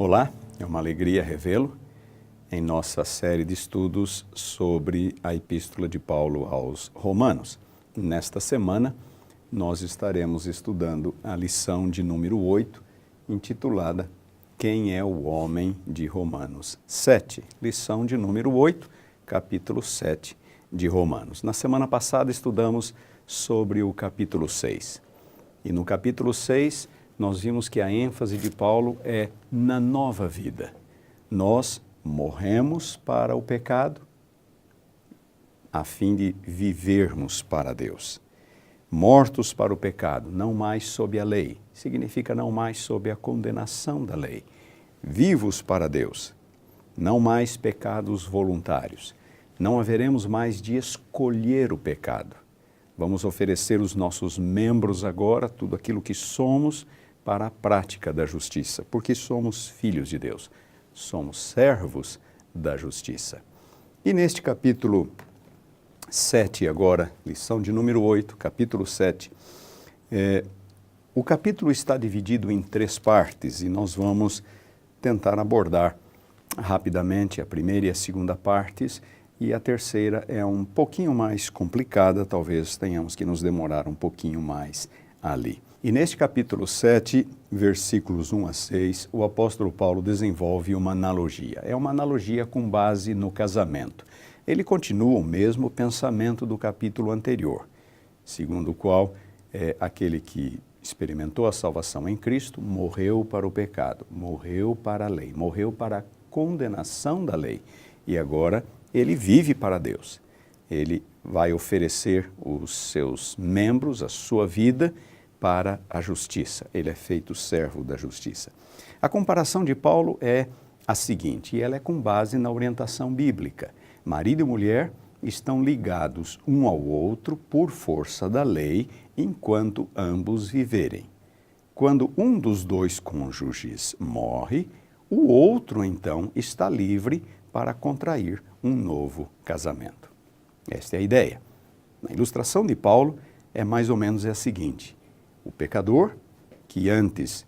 Olá, é uma alegria revê-lo em nossa série de estudos sobre a Epístola de Paulo aos Romanos. Nesta semana, nós estaremos estudando a lição de número 8, intitulada Quem é o Homem de Romanos 7. Lição de número 8, capítulo 7 de Romanos. Na semana passada estudamos sobre o capítulo 6. E no capítulo 6, nós vimos que a ênfase de Paulo é na nova vida. Nós morremos para o pecado a fim de vivermos para Deus. Mortos para o pecado, não mais sob a lei, significa não mais sob a condenação da lei. Vivos para Deus, não mais pecados voluntários. Não haveremos mais de escolher o pecado. Vamos oferecer os nossos membros agora, tudo aquilo que somos, para a prática da justiça, porque somos filhos de Deus, somos servos da justiça. E neste capítulo 7 agora, lição de número 8, capítulo 7, o capítulo está dividido em 3 partes e nós vamos tentar abordar rapidamente a primeira e a segunda partes, e a terceira é um pouquinho mais complicada, talvez tenhamos que nos demorar um pouquinho mais ali. E neste capítulo 7, versículos 1 a 6, o apóstolo Paulo desenvolve uma analogia. É uma analogia com base no casamento. Ele continua o mesmo pensamento do capítulo anterior, segundo o qual aquele que experimentou a salvação em Cristo morreu para o pecado, morreu para a lei, morreu para a condenação da lei. E agora ele vive para Deus. Ele vai oferecer os seus membros, a sua vida, para a justiça. Ele é feito servo da justiça. A comparação de Paulo é a seguinte, e ela é com base na orientação bíblica. Marido e mulher estão ligados um ao outro por força da lei, enquanto ambos viverem. Quando um dos 2 cônjuges morre, o outro, então, está livre para contrair um novo casamento. Esta é a ideia. A ilustração de Paulo é mais ou menos a seguinte. O pecador, que antes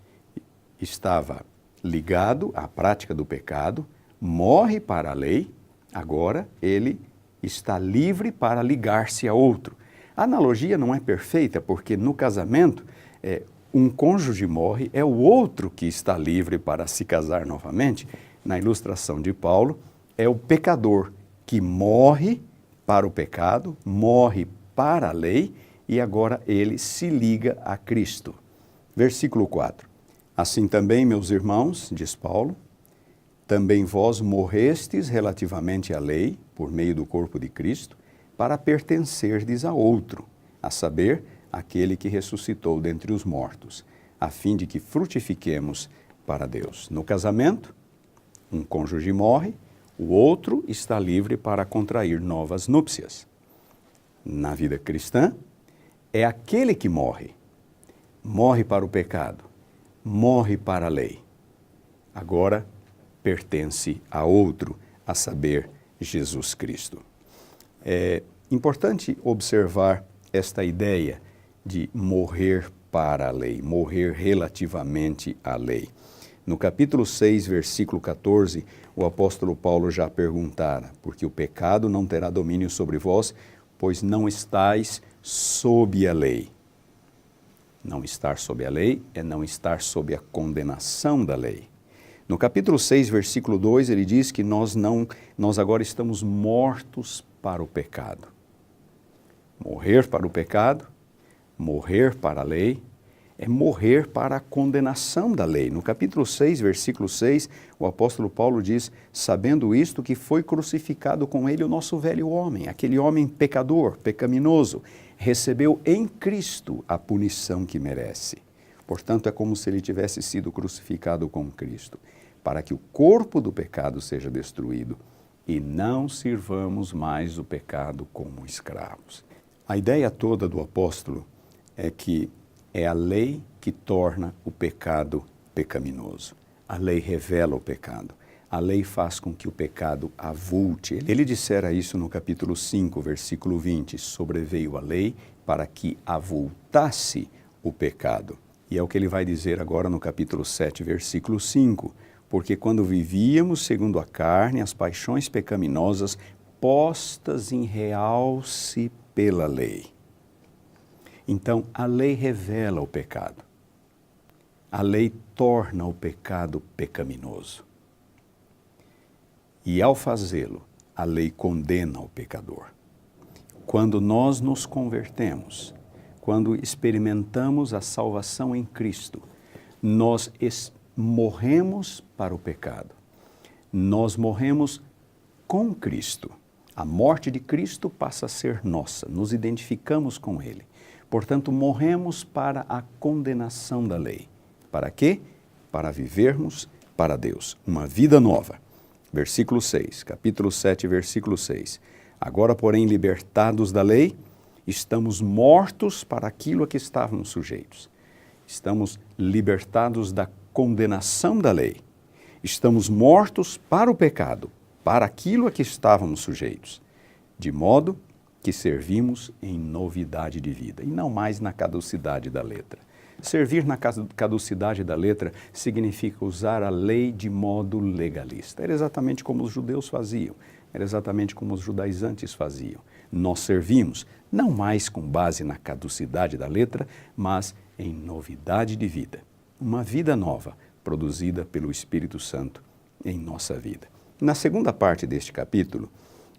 estava ligado à prática do pecado, morre para a lei, agora ele está livre para ligar-se a outro. A analogia não é perfeita, porque no casamento, um cônjuge morre, é o outro que está livre para se casar novamente. Na ilustração de Paulo, é o pecador que morre para o pecado, morre para a lei, e agora ele se liga a Cristo. Versículo 4. Assim também, meus irmãos, diz Paulo, também vós morrestes relativamente à lei, por meio do corpo de Cristo, para pertencerdes a outro, a saber, aquele que ressuscitou dentre os mortos, a fim de que frutifiquemos para Deus. No casamento, um cônjuge morre, o outro está livre para contrair novas núpcias. Na vida cristã, é aquele que morre para o pecado, morre para a lei. Agora pertence a outro, a saber, Jesus Cristo. É importante observar esta ideia de morrer para a lei, morrer relativamente à lei. No capítulo 6, versículo 14, o apóstolo Paulo já perguntara, porque o pecado não terá domínio sobre vós, pois não estáis sob a lei. Não estar sob a lei é não estar sob a condenação da lei. No capítulo 6, versículo 2, ele diz que nós agora estamos mortos para o pecado. Morrer para o pecado, morrer para a lei, é morrer para a condenação da lei. No capítulo 6, versículo 6, o apóstolo Paulo diz, sabendo isto, que foi crucificado com ele o nosso velho homem, aquele homem pecador, pecaminoso, recebeu em Cristo a punição que merece. Portanto, é como se ele tivesse sido crucificado com Cristo, para que o corpo do pecado seja destruído e não sirvamos mais o pecado como escravos. A ideia toda do apóstolo é que é a lei que torna o pecado pecaminoso. A lei revela o pecado. A lei faz com que o pecado avulte. Ele dissera isso no capítulo 5, versículo 20. Sobreveio a lei para que avultasse o pecado. E é o que ele vai dizer agora no capítulo 7, versículo 5. porque quando vivíamos segundo a carne, as paixões pecaminosas postas em realce pela lei. Então, a lei revela o pecado. A lei torna o pecado pecaminoso. E ao fazê-lo, a lei condena o pecador. Quando nós nos convertemos, quando experimentamos a salvação em Cristo, nós morremos para o pecado. Nós morremos com Cristo. A morte de Cristo passa a ser nossa, nos identificamos com Ele. Portanto, morremos para a condenação da lei. Para quê? Para vivermos para Deus, uma vida nova. Versículo 6, capítulo 7, versículo 6. Agora, porém, libertados da lei, estamos mortos para aquilo a que estávamos sujeitos. Estamos libertados da condenação da lei. Estamos mortos para o pecado, para aquilo a que estávamos sujeitos, de modo que servimos em novidade de vida, e não mais na caducidade da letra. Servir na caducidade da letra significa usar a lei de modo legalista. Era exatamente como os judeus faziam, era exatamente como os judaizantes faziam. Nós servimos, não mais com base na caducidade da letra, mas em novidade de vida. Uma vida nova, produzida pelo Espírito Santo em nossa vida. Na segunda parte deste capítulo,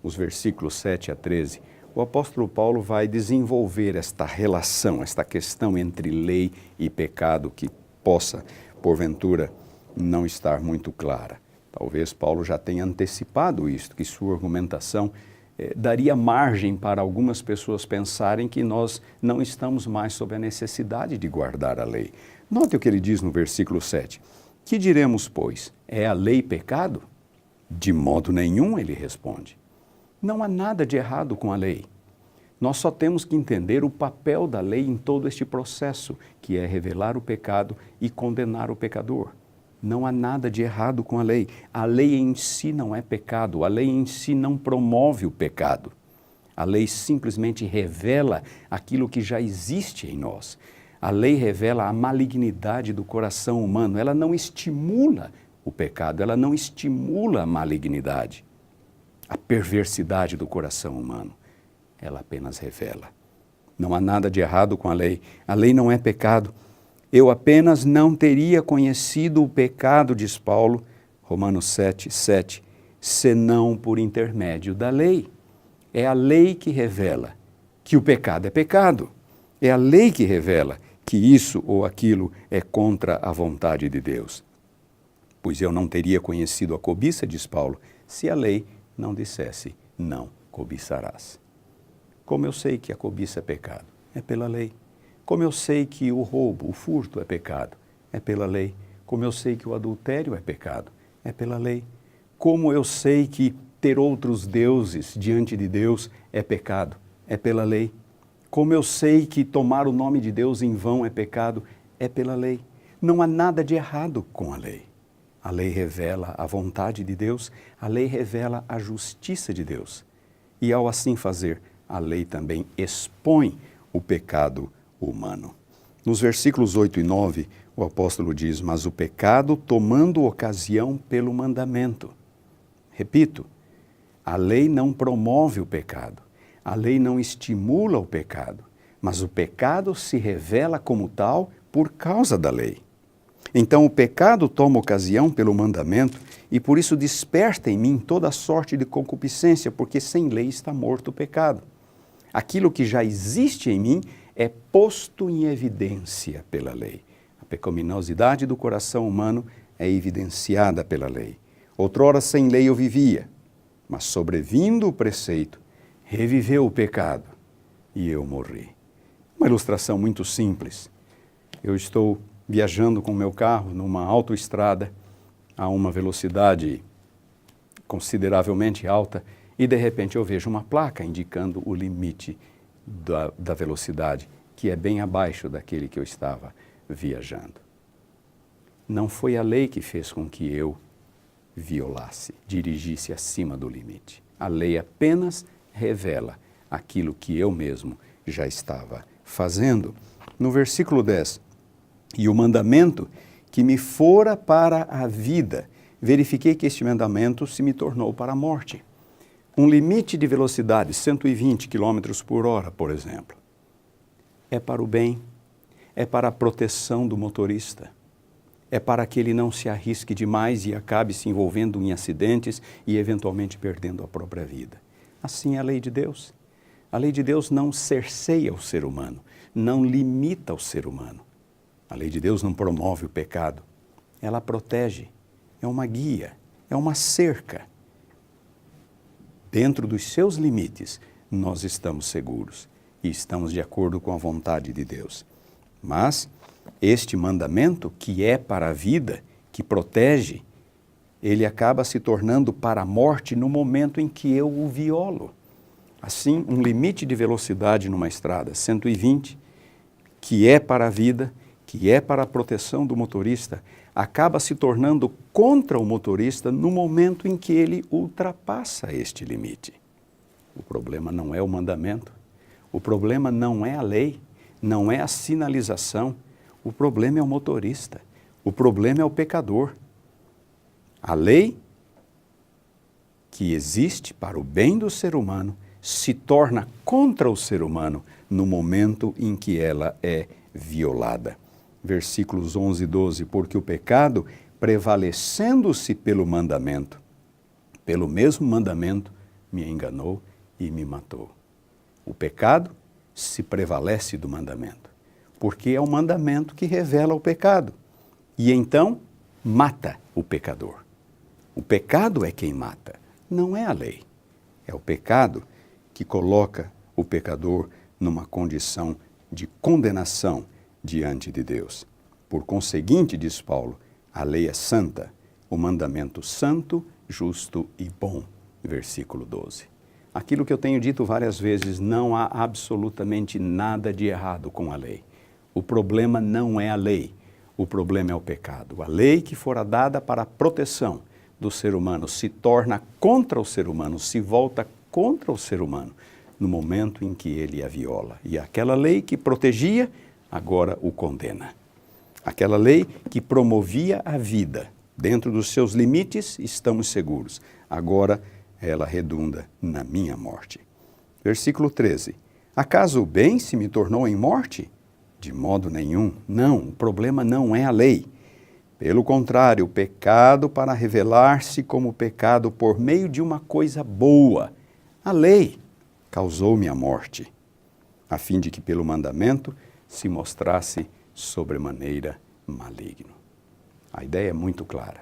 os versículos 7 a 13, o apóstolo Paulo vai desenvolver esta relação, esta questão entre lei e pecado que possa, porventura, não estar muito clara. Talvez Paulo já tenha antecipado isto, que sua argumentação daria margem para algumas pessoas pensarem que nós não estamos mais sob a necessidade de guardar a lei. Note o que ele diz no versículo 7. Que diremos, pois? É a lei pecado? De modo nenhum, ele responde. Não há nada de errado com a lei. Nós só temos que entender o papel da lei em todo este processo, que é revelar o pecado e condenar o pecador. Não há nada de errado com a lei. A lei em si não é pecado, a lei em si não promove o pecado. A lei simplesmente revela aquilo que já existe em nós. A lei revela a malignidade do coração humano, ela não estimula o pecado, ela não estimula a malignidade. A perversidade do coração humano, ela apenas revela. Não há nada de errado com a lei não é pecado. Eu apenas não teria conhecido o pecado, diz Paulo, Romanos 7, 7, senão por intermédio da lei. É a lei que revela que o pecado é pecado. É a lei que revela que isso ou aquilo é contra a vontade de Deus. Pois eu não teria conhecido a cobiça, diz Paulo, se a lei não dissesse, não cobiçarás. Como eu sei que a cobiça é pecado? É pela lei. Como eu sei que o roubo, o furto é pecado? É pela lei. Como eu sei que o adultério é pecado? É pela lei. Como eu sei que ter outros deuses diante de Deus é pecado? É pela lei. Como eu sei que tomar o nome de Deus em vão é pecado? É pela lei. Não há nada de errado com a lei. A lei revela a vontade de Deus, a lei revela a justiça de Deus. E ao assim fazer, a lei também expõe o pecado humano. Nos versículos 8 e 9, o apóstolo diz, mas o pecado tomando ocasião pelo mandamento. Repito, a lei não promove o pecado, a lei não estimula o pecado, mas o pecado se revela como tal por causa da lei. Então o pecado toma ocasião pelo mandamento e por isso desperta em mim toda sorte de concupiscência, porque sem lei está morto o pecado. Aquilo que já existe em mim é posto em evidência pela lei. A pecaminosidade do coração humano é evidenciada pela lei. Outrora sem lei eu vivia, mas sobrevindo o preceito, reviveu o pecado e eu morri. Uma ilustração muito simples. Eu estou viajando com o meu carro numa autoestrada a uma velocidade consideravelmente alta e de repente eu vejo uma placa indicando o limite da velocidade, que é bem abaixo daquele que eu estava viajando. Não foi a lei que fez com que eu violasse, dirigisse acima do limite. A lei apenas revela aquilo que eu mesmo já estava fazendo. No versículo 10, e o mandamento que me fora para a vida verifiquei que este mandamento se me tornou para a morte. Um limite de velocidade, 120 km por hora, por exemplo, é para o bem, é para a proteção do motorista, é para que ele não se arrisque demais e acabe se envolvendo em acidentes e eventualmente perdendo a própria vida. Assim é a lei de Deus. A lei de Deus não cerceia o ser humano, não limita o ser humano. A lei de Deus não promove o pecado, ela protege, é uma guia, é uma cerca. Dentro dos seus limites, nós estamos seguros e estamos de acordo com a vontade de Deus. Mas este mandamento, que é para a vida, que protege, ele acaba se tornando para a morte no momento em que eu o violo. Assim, um limite de velocidade numa estrada, 120, que é para a vida, que é para a proteção do motorista, acaba se tornando contra o motorista no momento em que ele ultrapassa este limite. O problema não é o mandamento, o problema não é a lei, não é a sinalização, o problema é o motorista, o problema é o pecador. A lei, que existe para o bem do ser humano, se torna contra o ser humano no momento em que ela é violada. Versículos 11 e 12, porque o pecado, prevalecendo-se pelo mandamento, pelo mesmo mandamento, me enganou e me matou. O pecado se prevalece do mandamento, porque é o mandamento que revela o pecado e então mata o pecador. O pecado é quem mata, não é a lei. É o pecado que coloca o pecador numa condição de condenação diante de Deus. Por conseguinte, diz Paulo, a lei é santa, o mandamento santo, justo e bom. Versículo 12. Aquilo que eu tenho dito várias vezes, não há absolutamente nada de errado com a lei. O problema não é a lei, o problema é o pecado. A lei que fora dada para a proteção do ser humano se torna contra o ser humano, se volta contra o ser humano no momento em que ele a viola. E aquela lei que protegia, agora o condena. Aquela lei que promovia a vida, dentro dos seus limites, estamos seguros. Agora ela redunda na minha morte. Versículo 13. Acaso o bem se me tornou em morte? De modo nenhum. Não, o problema não é a lei. Pelo contrário, o pecado para revelar-se como pecado por meio de uma coisa boa. A lei causou-me a morte, a fim de que pelo mandamento se mostrasse sobremaneira maligno. A ideia é muito clara.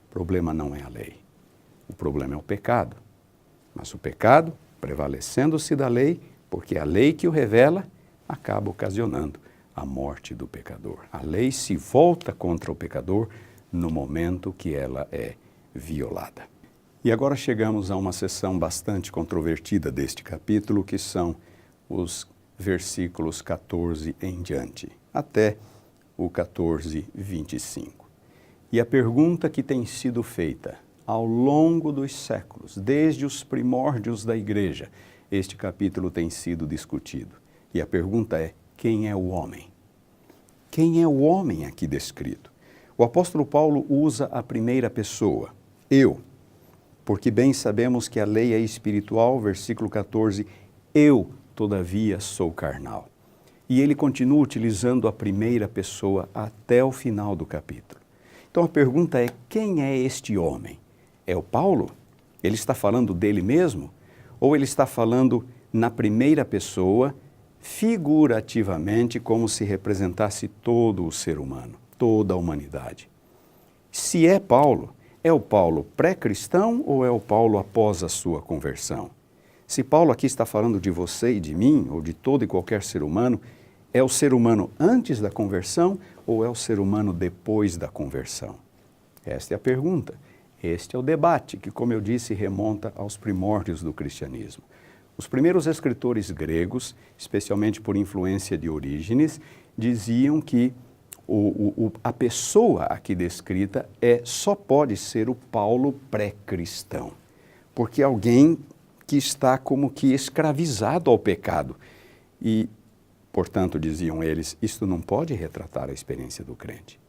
O problema não é a lei. O problema é o pecado. Mas o pecado, prevalecendo-se da lei, porque a lei que o revela, acaba ocasionando a morte do pecador. A lei se volta contra o pecador no momento que ela é violada. E agora chegamos a uma seção bastante controvertida deste capítulo, que são os versículos 14 em diante, até o 14, 25. E a pergunta que tem sido feita ao longo dos séculos, desde os primórdios da igreja, este capítulo tem sido discutido. E a pergunta é: quem é o homem? Quem é o homem aqui descrito? O apóstolo Paulo usa a primeira pessoa, eu, porque bem sabemos que a lei é espiritual, versículo 14, eu, todavia, sou carnal. E ele continua utilizando a primeira pessoa até o final do capítulo. Então a pergunta é: quem é este homem? É o Paulo? Ele está falando dele mesmo? Ou ele está falando na primeira pessoa, figurativamente, como se representasse todo o ser humano, toda a humanidade? Se é Paulo, é o Paulo pré-cristão ou é o Paulo após a sua conversão? Se Paulo aqui está falando de você e de mim, ou de todo e qualquer ser humano, é o ser humano antes da conversão ou é o ser humano depois da conversão? Esta é a pergunta. Este é o debate que, como eu disse, remonta aos primórdios do cristianismo. Os primeiros escritores gregos, especialmente por influência de Orígenes, diziam que a pessoa aqui descrita só pode ser o Paulo pré-cristão, porque alguém que está como que escravizado ao pecado. E, portanto, diziam eles, isto não pode retratar a experiência do crente.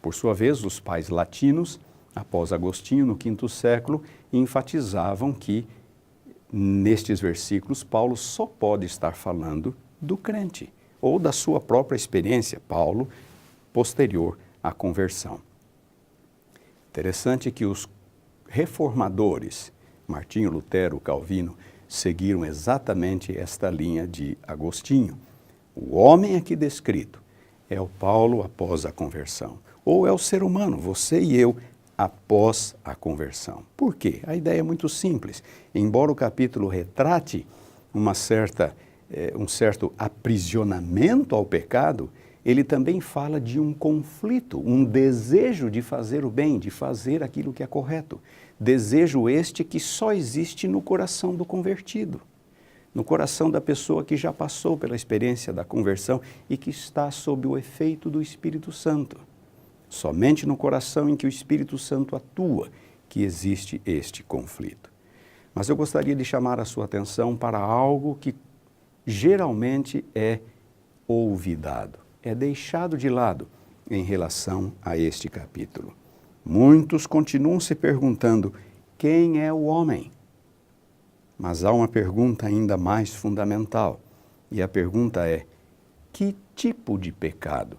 Por sua vez, os pais latinos após Agostinho, no V século, enfatizavam que, nestes versículos, Paulo só pode estar falando do crente, ou da sua própria experiência, Paulo, posterior à conversão. Interessante que os reformadores, Martinho Lutero, Calvino, seguiram exatamente esta linha de Agostinho. O homem aqui descrito é o Paulo após a conversão, ou é o ser humano, você e eu, após a conversão. Por quê? A ideia é muito simples. Embora o capítulo retrate um certo aprisionamento ao pecado, ele também fala de um conflito, um desejo de fazer o bem, de fazer aquilo que é correto. Desejo este que só existe no coração do convertido, no coração da pessoa que já passou pela experiência da conversão e que está sob o efeito do Espírito Santo. Somente no coração em que o Espírito Santo atua que existe este conflito. Mas eu gostaria de chamar a sua atenção para algo que geralmente é olvidado, é deixado de lado em relação a este capítulo. Muitos continuam se perguntando: quem é o homem? Mas há uma pergunta ainda mais fundamental, e a pergunta é: que tipo de pecado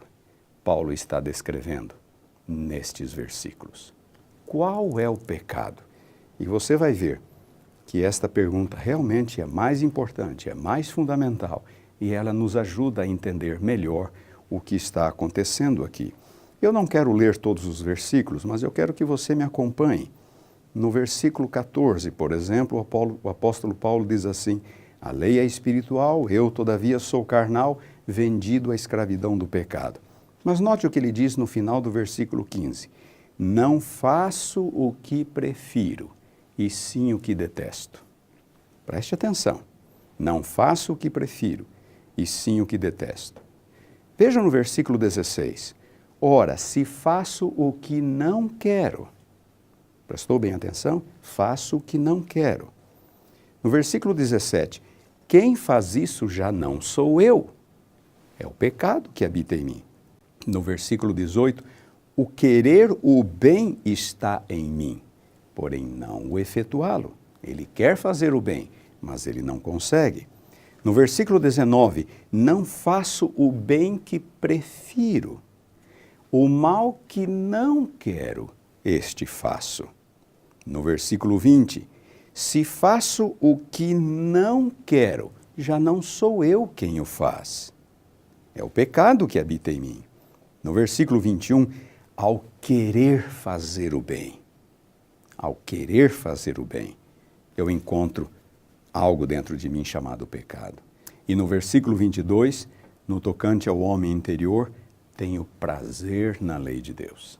Paulo está descrevendo nestes versículos? Qual é o pecado? E você vai ver que esta pergunta realmente é mais importante, é mais fundamental, e ela nos ajuda a entender melhor o que está acontecendo aqui. Eu não quero ler todos os versículos, mas eu quero que você me acompanhe. No versículo 14, por exemplo, o apóstolo Paulo diz assim: a lei é espiritual, eu todavia sou carnal, vendido à escravidão do pecado. Mas note o que ele diz no final do versículo 15: não faço o que prefiro, e sim o que detesto. Preste atenção. Não faço o que prefiro, e sim o que detesto. Veja no versículo 16. Ora, se faço o que não quero. Prestou bem atenção? Faço o que não quero. No versículo 17. Quem faz isso já não sou eu. É o pecado que habita em mim. No versículo 18. O querer o bem está em mim, porém não o efetuá-lo. Ele quer fazer o bem, mas ele não consegue. No versículo 19, não faço o bem que prefiro. O mal que não quero, este faço. No versículo 20, se faço o que não quero, já não sou eu quem o faz. É o pecado que habita em mim. No versículo 21, ao querer fazer o bem. Ao querer fazer o bem, eu encontro algo dentro de mim chamado pecado. E no versículo 22, no tocante ao homem interior, tenho prazer na lei de Deus.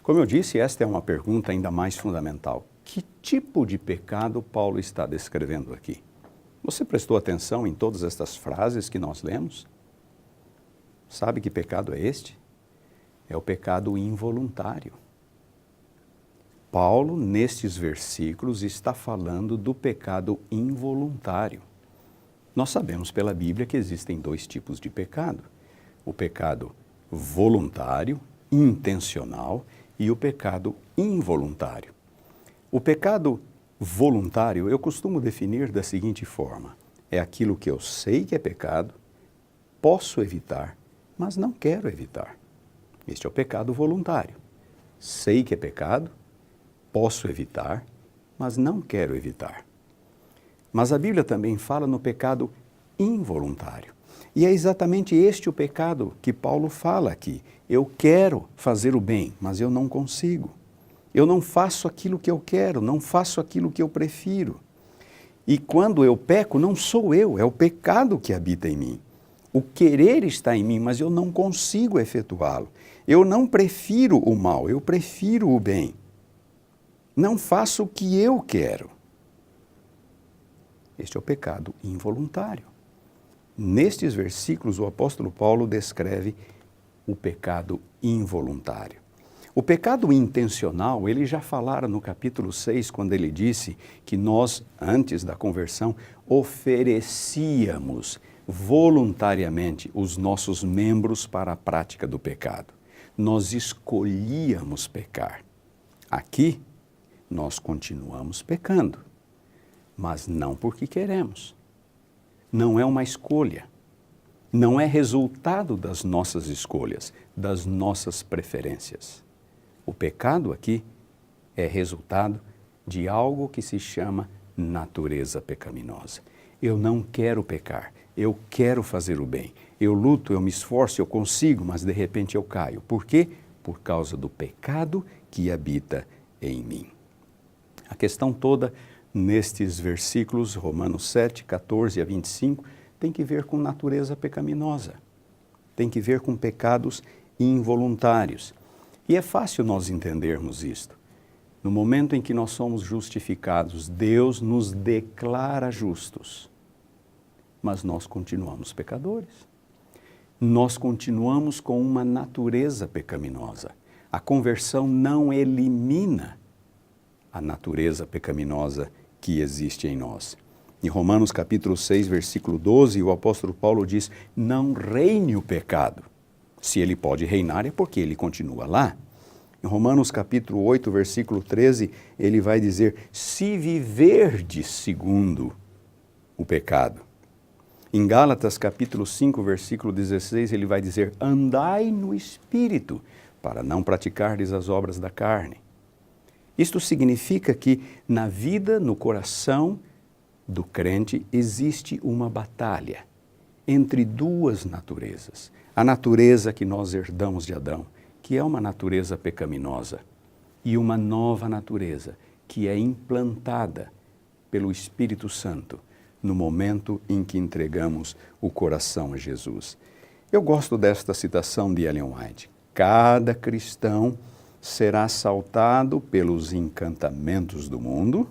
Como eu disse, esta é uma pergunta ainda mais fundamental. Que tipo de pecado Paulo está descrevendo aqui? Você prestou atenção em todas estas frases que nós lemos? Sabe que pecado é este? É o pecado involuntário. Paulo, nestes versículos, está falando do pecado involuntário. Nós sabemos pela Bíblia que existem dois tipos de pecado: o pecado voluntário, intencional, e o pecado involuntário. O pecado voluntário eu costumo definir da seguinte forma: é aquilo que eu sei que é pecado, posso evitar, mas não quero evitar. Este é o pecado voluntário. Sei que é pecado, posso evitar, mas não quero evitar. Mas a Bíblia também fala no pecado involuntário. E é exatamente este o pecado que Paulo fala aqui. Eu quero fazer o bem, mas eu não consigo. Eu não faço aquilo que eu quero, não faço aquilo que eu prefiro. E quando eu peco, não sou eu, é o pecado que habita em mim. O querer está em mim, mas eu não consigo efetuá-lo. Eu não prefiro o mal, eu prefiro o bem. Não faço o que eu quero. Este é o pecado involuntário. Nestes versículos, o apóstolo Paulo descreve o pecado involuntário. O pecado intencional, ele já falara no capítulo 6, quando ele disse que nós, antes da conversão, oferecíamos voluntariamente os nossos membros para a prática do pecado. Nós escolhíamos pecar. Aqui, nós continuamos pecando, mas não porque queremos. Não é uma escolha. Não é resultado das nossas escolhas, das nossas preferências. O pecado aqui é resultado de algo que se chama natureza pecaminosa. Eu não quero pecar, eu quero fazer o bem. Eu luto, eu me esforço, eu consigo, mas de repente eu caio. Por quê? Por causa do pecado que habita em mim. A questão toda nestes versículos, Romanos 7, 14 a 25, tem que ver com natureza pecaminosa. Tem que ver com pecados involuntários. E é fácil nós entendermos isto. No momento em que nós somos justificados, Deus nos declara justos. Mas nós continuamos pecadores. Nós continuamos com uma natureza pecaminosa. A conversão não elimina a natureza pecaminosa que existe em nós. Em Romanos capítulo 6, versículo 12, o apóstolo Paulo diz, não reine o pecado. Se ele pode reinar é porque ele continua lá. Em Romanos capítulo 8, versículo 13, ele vai dizer, se viverdes segundo o pecado. Em Gálatas capítulo 5, versículo 16, ele vai dizer, andai no Espírito, para não praticardes as obras da carne. Isto significa que na vida, no coração do crente, existe uma batalha entre duas naturezas. A natureza que nós herdamos de Adão, que é uma natureza pecaminosa, e uma nova natureza que é implantada pelo Espírito Santo no momento em que entregamos o coração a Jesus. Eu gosto desta citação de Ellen White. Cada cristão será assaltado pelos encantamentos do mundo,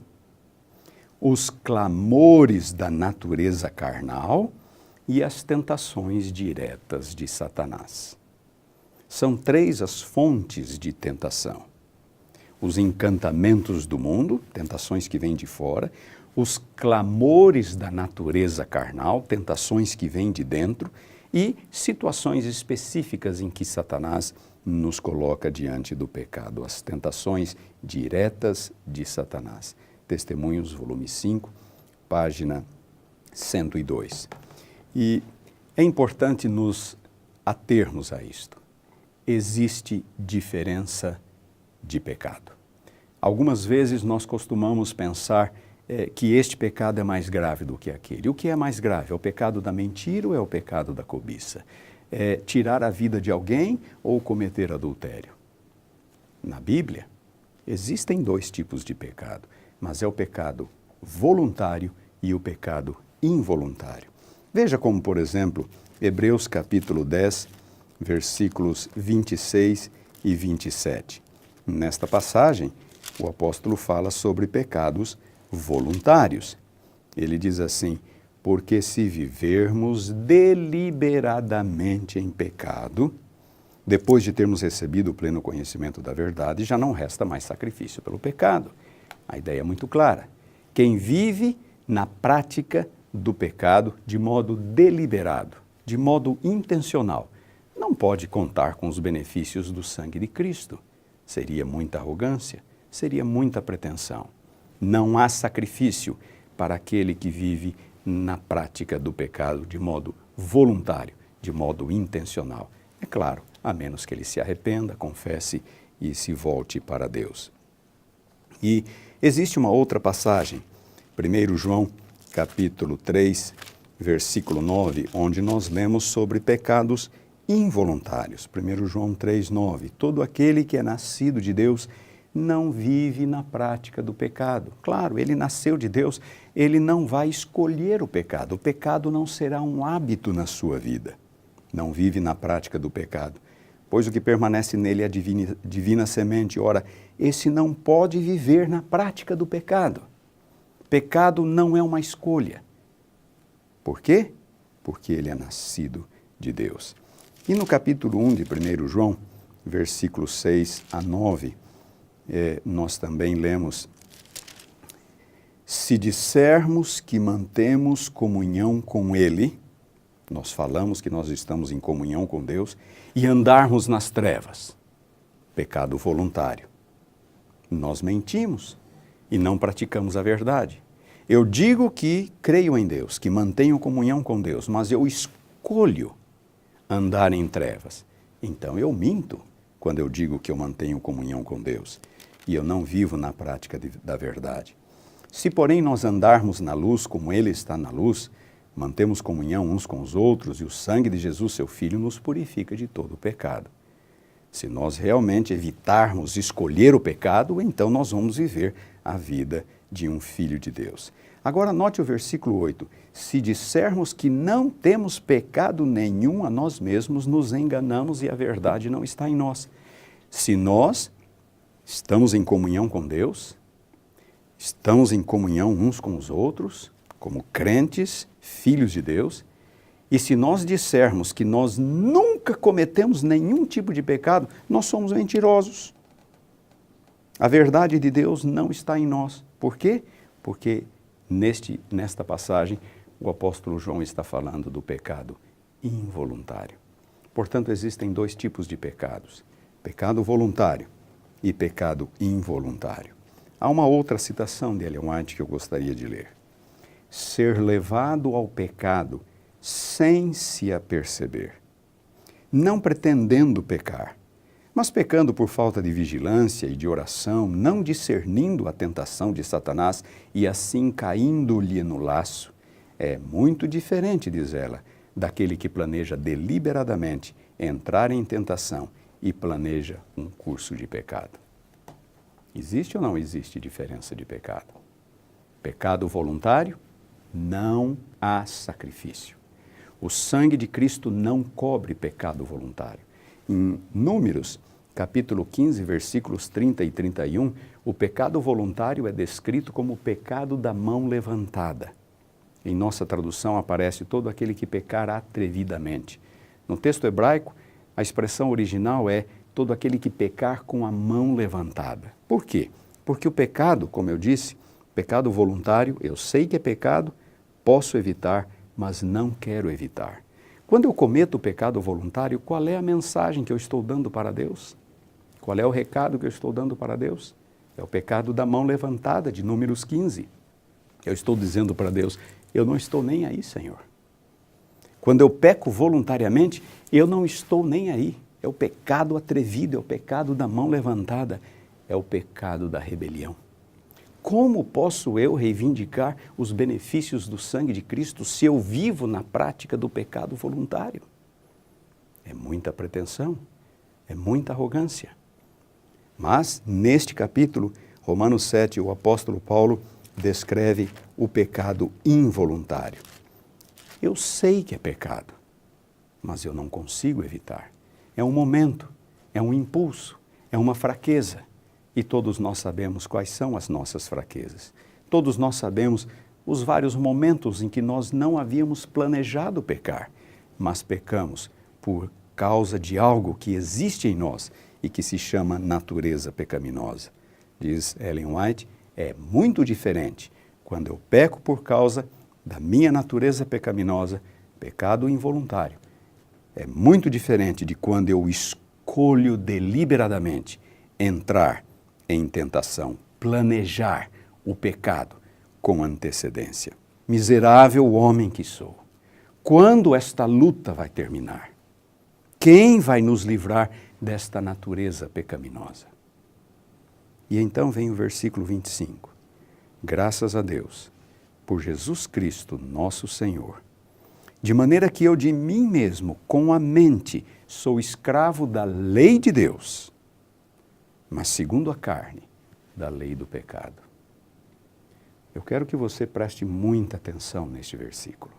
os clamores da natureza carnal e as tentações diretas de Satanás. São três as fontes de tentação. Os encantamentos do mundo, tentações que vêm de fora, os clamores da natureza carnal, tentações que vêm de dentro, e situações específicas em que Satanás nos coloca diante do pecado, as tentações diretas de Satanás. Testemunhos, volume 5, página 102. E é importante nos atermos a isto. Existe diferença de pecado. Algumas vezes nós costumamos pensar que este pecado é mais grave do que aquele. O que é mais grave? É o pecado da mentira ou é o pecado da cobiça? É tirar a vida de alguém ou cometer adultério? Na Bíblia, existem dois tipos de pecado, mas é o pecado voluntário e o pecado involuntário. Veja como, por exemplo, Hebreus capítulo 10, versículos 26 e 27. Nesta passagem, o apóstolo fala sobre pecados voluntários. Ele diz assim, porque se vivermos deliberadamente em pecado, depois de termos recebido o pleno conhecimento da verdade, já não resta mais sacrifício pelo pecado. A ideia é muito clara. Quem vive na prática do pecado de modo deliberado, de modo intencional, não pode contar com os benefícios do sangue de Cristo. Seria muita arrogância, seria muita pretensão. Não há sacrifício para aquele que vive na prática do pecado de modo voluntário, de modo intencional. É claro, a menos que ele se arrependa, confesse e se volte para Deus. E existe uma outra passagem, 1 João capítulo 3, versículo 9, onde nós lemos sobre pecados involuntários. 1 João 3, 9. Todo aquele que é nascido de Deus não vive na prática do pecado. Claro, ele nasceu de Deus, ele não vai escolher o pecado. O pecado não será um hábito na sua vida. Não vive na prática do pecado. Pois o que permanece nele é a divina semente. Ora, esse não pode viver na prática do pecado. Pecado não é uma escolha. Por quê? Porque ele é nascido de Deus. E no capítulo 1 de 1 João, versículos 6 a 9, nós também lemos, se dissermos que mantemos comunhão com Ele, nós falamos que nós estamos em comunhão com Deus, e andarmos nas trevas, pecado voluntário. nós mentimos e não praticamos a verdade. Eu digo que creio em Deus, que mantenho comunhão com Deus, mas eu escolho andar em trevas. Então eu minto quando eu digo que eu mantenho comunhão com Deus e eu não vivo na prática da verdade. Se, porém, nós andarmos na luz como Ele está na luz, mantemos comunhão uns com os outros e o sangue de Jesus, seu Filho, nos purifica de todo o pecado. Se nós realmente evitarmos escolher o pecado, então nós vamos viver a vida de um filho de Deus. Agora note o versículo 8. Se dissermos que não temos pecado nenhum a nós mesmos, nos enganamos e a verdade não está em nós. Se nós estamos em comunhão com Deus, estamos em comunhão uns com os outros, como crentes, filhos de Deus, e se nós dissermos que nós nunca cometemos nenhum tipo de pecado, nós somos mentirosos. A verdade de Deus não está em nós. Por quê? Porque nesta passagem o apóstolo João está falando do pecado involuntário. Portanto, existem dois tipos de pecados: pecado voluntário e pecado involuntário. Há uma outra citação de Ellen White que eu gostaria de ler. Ser levado ao pecado sem se aperceber, não pretendendo pecar, mas pecando por falta de vigilância e de oração, não discernindo a tentação de Satanás e assim caindo-lhe no laço, é muito diferente, diz ela, daquele que planeja deliberadamente entrar em tentação e planeja um curso de pecado. Existe ou não existe diferença de pecado? Pecado voluntário, não há sacrifício. O sangue de Cristo não cobre pecado voluntário. Em Números, capítulo 15, versículos 30 e 31, o pecado voluntário é descrito como o pecado da mão levantada. Em nossa tradução aparece todo aquele que pecar atrevidamente. No texto hebraico, a expressão original é todo aquele que pecar com a mão levantada. Por quê? Porque o pecado, como eu disse, pecado voluntário, eu sei que é pecado, posso evitar, mas não quero evitar. Quando eu cometo o pecado voluntário, qual é a mensagem que eu estou dando para Deus? Qual é o recado que eu estou dando para Deus? É o pecado da mão levantada, de Números 15. Eu estou dizendo para Deus, eu não estou nem aí, Senhor. Quando eu peco voluntariamente, eu não estou nem aí. É o pecado atrevido, é o pecado da mão levantada, é o pecado da rebelião. Como posso eu reivindicar os benefícios do sangue de Cristo se eu vivo na prática do pecado voluntário? É muita pretensão, é muita arrogância. Mas, neste capítulo, Romanos 7, o apóstolo Paulo descreve o pecado involuntário. Eu sei que é pecado, mas eu não consigo evitar. É um momento, é um impulso, é uma fraqueza. E todos nós sabemos quais são as nossas fraquezas. Todos nós sabemos os vários momentos em que nós não havíamos planejado pecar, mas pecamos por causa de algo que existe em nós e que se chama natureza pecaminosa. Diz Ellen White, é muito diferente quando eu peco por causa da minha natureza pecaminosa, pecado involuntário. É muito diferente de quando eu escolho deliberadamente entrar em tentação, planejar o pecado com antecedência. Miserável homem que sou, quando esta luta vai terminar? Quem vai nos livrar desta natureza pecaminosa? E então vem o versículo 25. Graças a Deus, por Jesus Cristo, nosso Senhor, de maneira que eu de mim mesmo, com a mente, sou escravo da lei de Deus, mas segundo a carne, da lei do pecado. Eu quero que você preste muita atenção neste versículo.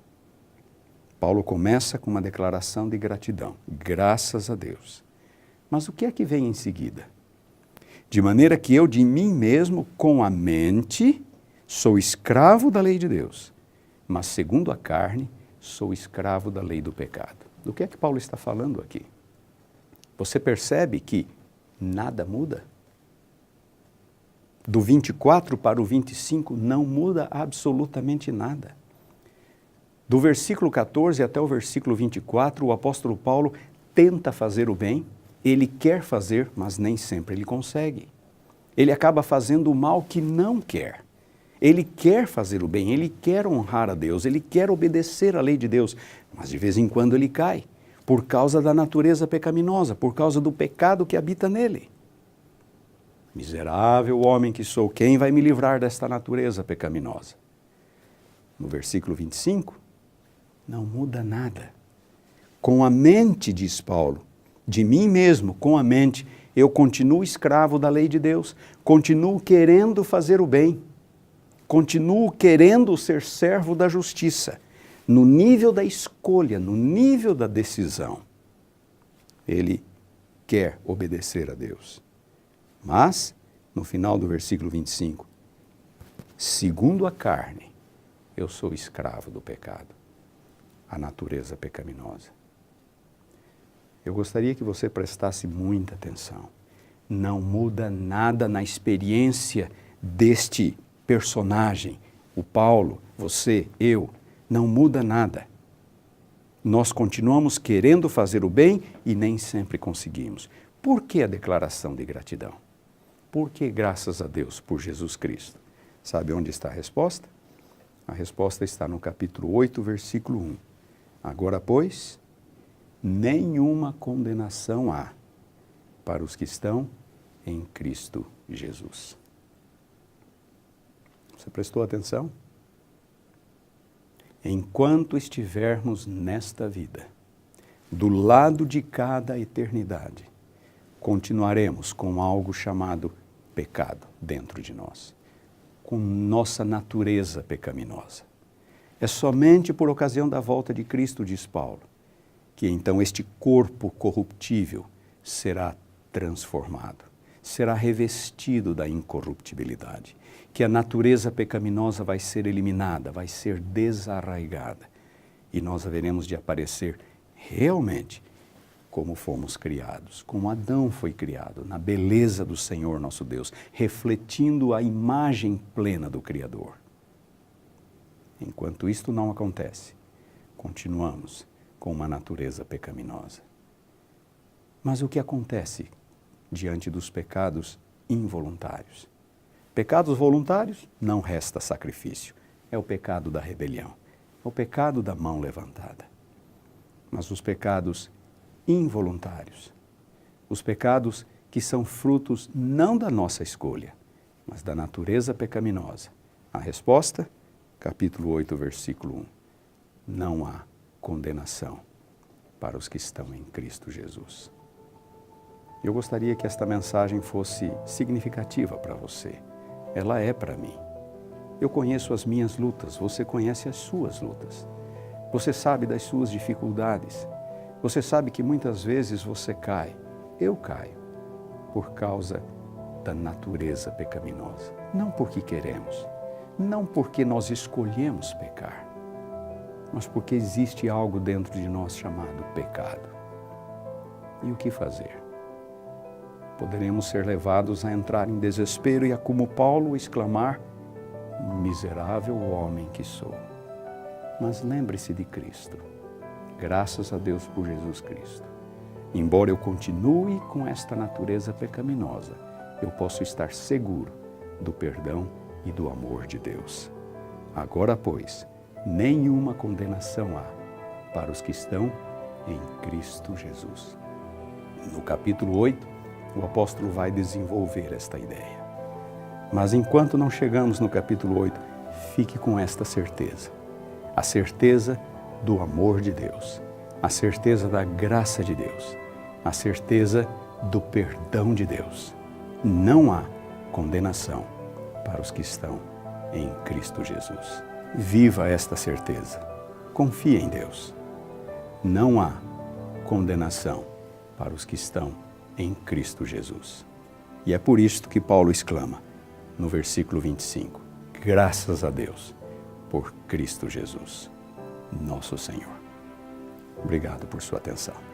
Paulo começa com uma declaração de gratidão, graças a Deus. Mas o que é que vem em seguida? De maneira que eu de mim mesmo, com a mente, sou escravo da lei de Deus, mas segundo a carne, sou escravo da lei do pecado. Do que é que Paulo está falando aqui? Você percebe que nada muda? Do 24 para o 25 não muda absolutamente nada. Do versículo 14 até o versículo 24, o apóstolo Paulo tenta fazer o bem, ele quer fazer, mas nem sempre ele consegue. Ele acaba fazendo o mal que não quer. Ele quer fazer o bem, ele quer honrar a Deus, ele quer obedecer à lei de Deus, mas de vez em quando ele cai, por causa da natureza pecaminosa, por causa do pecado que habita nele. Miserável homem que sou, quem vai me livrar desta natureza pecaminosa? No versículo 25, não muda nada. Com a mente, diz Paulo, de mim mesmo, com a mente, eu continuo escravo da lei de Deus, continuo querendo fazer o bem, continuo querendo ser servo da justiça, no nível da escolha, no nível da decisão. Ele quer obedecer a Deus. Mas, no final do versículo 25, segundo a carne, eu sou escravo do pecado, a natureza pecaminosa. Eu gostaria que você prestasse muita atenção. Não muda nada na experiência deste personagem, o Paulo, você, eu, não muda nada. Nós continuamos querendo fazer o bem e nem sempre conseguimos. Por que a declaração de gratidão? Por que graças a Deus por Jesus Cristo? Sabe onde está a resposta? A resposta está no capítulo 8, versículo 1. Agora, pois, nenhuma condenação há para os que estão em Cristo Jesus. Você prestou atenção? Enquanto estivermos nesta vida, do lado de cada eternidade, continuaremos com algo chamado pecado dentro de nós, com nossa natureza pecaminosa. É somente por ocasião da volta de Cristo, diz Paulo, que então este corpo corruptível será transformado, será revestido da incorruptibilidade, que a natureza pecaminosa vai ser eliminada, vai ser desarraigada, e nós haveremos de aparecer realmente como fomos criados, como Adão foi criado, na beleza do Senhor nosso Deus, refletindo a imagem plena do Criador. Enquanto isto não acontece, continuamos com uma natureza pecaminosa. Mas o que acontece diante dos pecados involuntários? Pecados voluntários, não resta sacrifício. É o pecado da rebelião, é o pecado da mão levantada. Mas os pecados involuntários, os pecados que são frutos não da nossa escolha, mas da natureza pecaminosa. A resposta, capítulo 8, versículo 1. Não há condenação para os que estão em Cristo Jesus. Eu gostaria que esta mensagem fosse significativa para você. Ela é para mim. Eu conheço as minhas lutas, você conhece as suas lutas. Você sabe das suas dificuldades. Você sabe que muitas vezes você cai, eu caio, por causa da natureza pecaminosa. Não porque queremos, não porque nós escolhemos pecar, mas porque existe algo dentro de nós chamado pecado. E o que fazer? Poderemos ser levados a entrar em desespero e a, como Paulo, exclamar: miserável homem que sou. Mas lembre-se de Cristo. Graças a Deus por Jesus Cristo. Embora eu continue com esta natureza pecaminosa, eu posso estar seguro do perdão e do amor de Deus. Agora, pois, nenhuma condenação há para os que estão em Cristo Jesus. No capítulo 8, o apóstolo vai desenvolver esta ideia. Mas enquanto não chegamos no capítulo 8, fique com esta certeza. A certeza do amor de Deus, a certeza da graça de Deus, a certeza do perdão de Deus. Não há condenação para os que estão em Cristo Jesus. Viva esta certeza. Confie em Deus. Não há condenação para os que estão em Cristo Jesus. E é por isto que Paulo exclama no versículo 25: graças a Deus por Cristo Jesus, nosso Senhor. Obrigado por sua atenção.